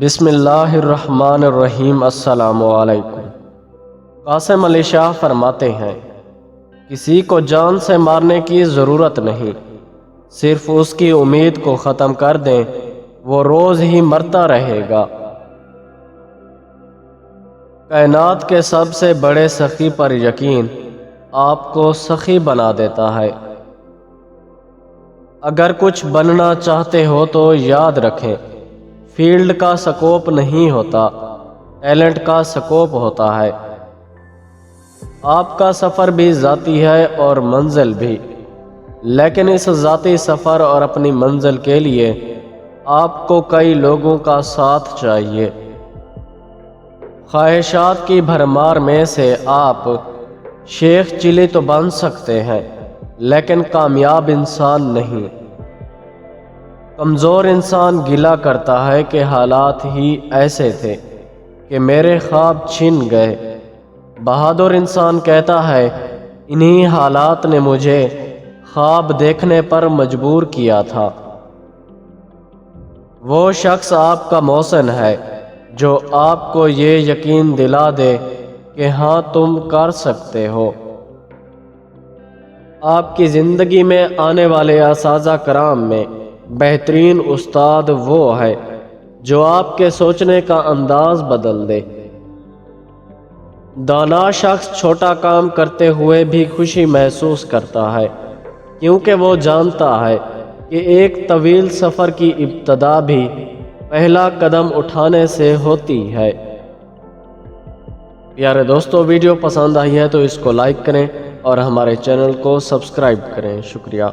بسم اللہ الرحمن الرحیم۔ السلام علیکم۔ قاسم علی شاہ فرماتے ہیں، کسی کو جان سے مارنے کی ضرورت نہیں، صرف اس کی امید کو ختم کر دیں، وہ روز ہی مرتا رہے گا۔ کائنات کے سب سے بڑے سخی پر یقین آپ کو سخی بنا دیتا ہے۔ اگر کچھ بننا چاہتے ہو تو یاد رکھیں، فیلڈ کا سکوپ نہیں ہوتا، ٹیلنٹ کا سکوپ ہوتا ہے۔ آپ کا سفر بھی ذاتی ہے اور منزل بھی، لیکن اس ذاتی سفر اور اپنی منزل کے لیے آپ کو کئی لوگوں کا ساتھ چاہیے۔ خواہشات کی بھرمار میں سے آپ شیخ چلی تو بن سکتے ہیں، لیکن کامیاب انسان نہیں۔ کمزور انسان گلہ کرتا ہے کہ حالات ہی ایسے تھے کہ میرے خواب چھن گئے۔ بہادر انسان کہتا ہے، انہی حالات نے مجھے خواب دیکھنے پر مجبور کیا تھا۔ وہ شخص آپ کا محسن ہے جو آپ کو یہ یقین دلا دے کہ ہاں تم کر سکتے ہو۔ آپ کی زندگی میں آنے والے اساتذہ کرام میں بہترین استاد وہ ہے جو آپ کے سوچنے کا انداز بدل دے۔ دانا شخص چھوٹا کام کرتے ہوئے بھی خوشی محسوس کرتا ہے، کیونکہ وہ جانتا ہے کہ ایک طویل سفر کی ابتدا بھی پہلا قدم اٹھانے سے ہوتی ہے۔ پیارے دوستو، ویڈیو پسند آئی ہے تو اس کو لائک کریں اور ہمارے چینل کو سبسکرائب کریں۔ شکریہ۔